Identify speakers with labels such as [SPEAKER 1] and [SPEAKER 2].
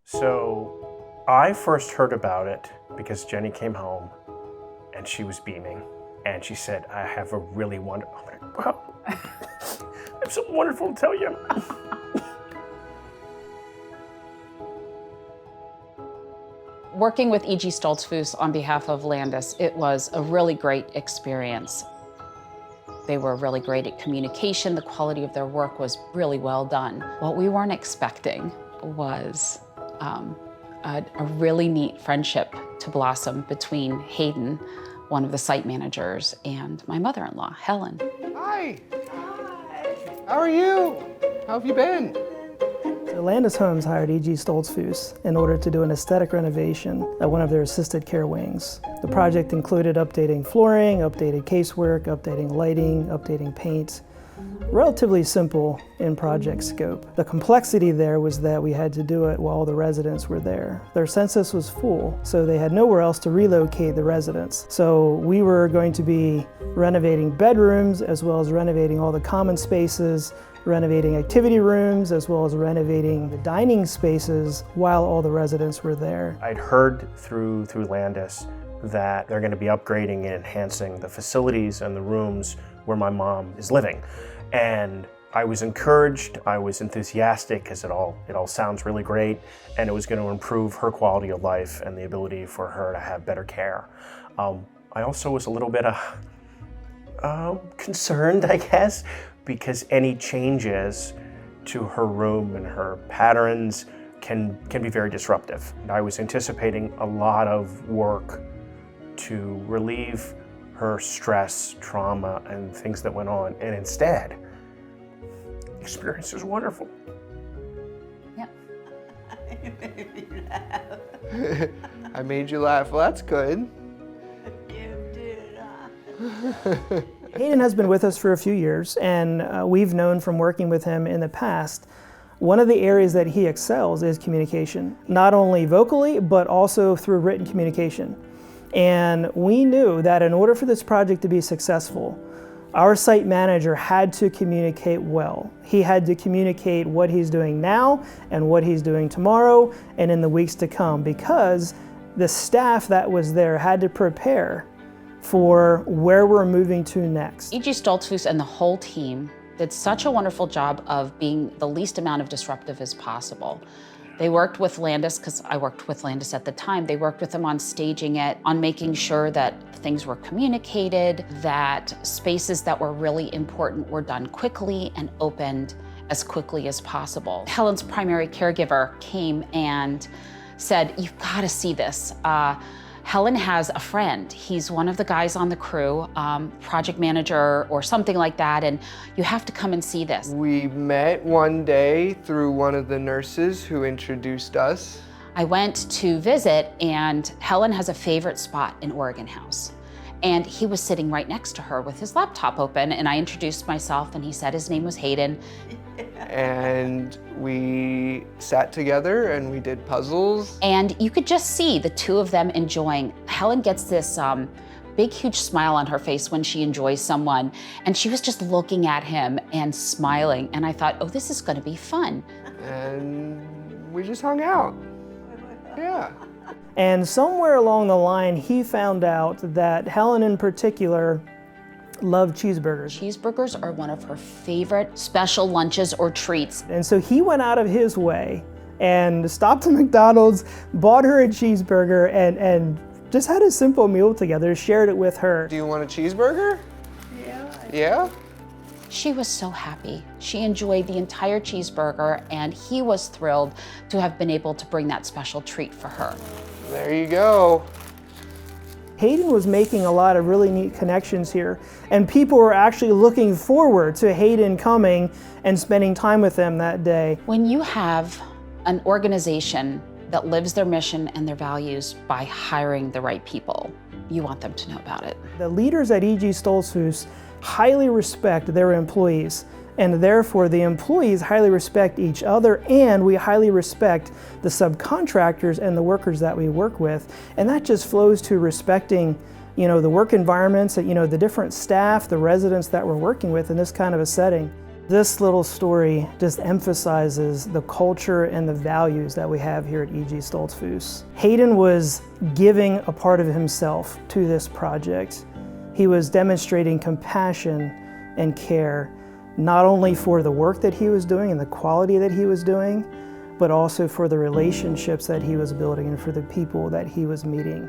[SPEAKER 1] So I first heard about it because Jenny came home and she was beaming and she said, I have a really wonderful, I'm like, wow, I have something wonderful to tell you.
[SPEAKER 2] Working with EGStoltzfus on behalf of Landis, it was a really great experience. They were really great at communication. The quality of their work was really well done. What we weren't expecting was a really neat friendship to blossom between Hayden, one of the site managers, and my mother-in-law, Helen.
[SPEAKER 3] Hi. Hi. How are you? How have you been?
[SPEAKER 4] So Landis Homes hired EGStoltzfus in order to do an aesthetic renovation at one of their assisted care wings. The project included updating flooring, updated casework, updating lighting, updating paint. Relatively simple in project scope. The complexity there was that we had to do it while the residents were there. Their census was full, so they had nowhere else to relocate the residents. So we were going to be renovating bedrooms as well as renovating all the common spaces, renovating activity rooms, as well as renovating the dining spaces while all the residents were there.
[SPEAKER 1] I'd heard through Landis that they're going to be upgrading and enhancing the facilities and the rooms where my mom is living. And I was encouraged, I was enthusiastic because it all sounds really great, and it was going to improve her quality of life and the ability for her to have better care. I also was a little bit concerned, I guess, because any changes to her room and her patterns can be very disruptive. And I was anticipating a lot of work to relieve her stress, trauma, and things that went on, and instead, the experience was wonderful.
[SPEAKER 2] Yep.
[SPEAKER 5] I made you laugh.
[SPEAKER 3] I made you laugh. Well, that's good.
[SPEAKER 5] You did.
[SPEAKER 4] Hayden has been with us for a few years, and we've known from working with him in the past, one of the areas that he excels is communication, not only vocally, but also through written communication. And we knew that in order for this project to be successful, our site manager had to communicate well. He had to communicate what he's doing now and what he's doing tomorrow and in the weeks to come, because the staff that was there had to prepare for where we're moving to next.
[SPEAKER 2] EGStoltzfus and the whole team did such a wonderful job of being the least amount of disruptive as possible. They worked with Landis, because I worked with Landis at the time, they worked with them on staging it, on making sure that things were communicated, that spaces that were really important were done quickly and opened as quickly as possible. Helen's primary caregiver came and said, you've got to see this. Helen has a friend. He's one of the guys on the crew, project manager or something like that, and you have to come and see this.
[SPEAKER 3] We met one day through one of the nurses who introduced us.
[SPEAKER 2] I went to visit, and Helen has a favorite spot in Oregon House. And he was sitting right next to her with his laptop open, and I introduced myself, and he said his name was Hayden.
[SPEAKER 3] And we sat together and we did puzzles.
[SPEAKER 2] And you could just see the two of them enjoying. Helen gets this big, huge smile on her face when she enjoys someone. And she was just looking at him and smiling. And I thought, oh, this is gonna be fun.
[SPEAKER 3] And we just hung out. Yeah.
[SPEAKER 4] And somewhere along the line, he found out that Helen in particular loved cheeseburgers.
[SPEAKER 2] Cheeseburgers are one of her favorite special lunches or treats.
[SPEAKER 4] And so he went out of his way and stopped at McDonald's, bought her a cheeseburger, and just had a simple meal together, shared it with her.
[SPEAKER 3] Do you want a cheeseburger?
[SPEAKER 5] Yeah.
[SPEAKER 3] Yeah?
[SPEAKER 2] She was so happy. She enjoyed the entire cheeseburger, and he was thrilled to have been able to bring that special treat for her.
[SPEAKER 3] There you go.
[SPEAKER 4] Hayden was making a lot of really neat connections here, and people were actually looking forward to Hayden coming and spending time with them that day.
[SPEAKER 2] When you have an organization that lives their mission and their values by hiring the right people, you want them to know about it.
[SPEAKER 4] The leaders at EGStoltzfus highly respect their employees, and therefore the employees highly respect each other, and we highly respect the subcontractors and the workers that we work with. And that just flows to respecting, the work environments, the different staff, the residents that we're working with in this kind of a setting. This little story just emphasizes the culture and the values that we have here at EGStoltzfus. Hayden was giving a part of himself to this project. He was demonstrating compassion and care, not only for the work that he was doing and the quality that he was doing, but also for the relationships that he was building and for the people that he was meeting.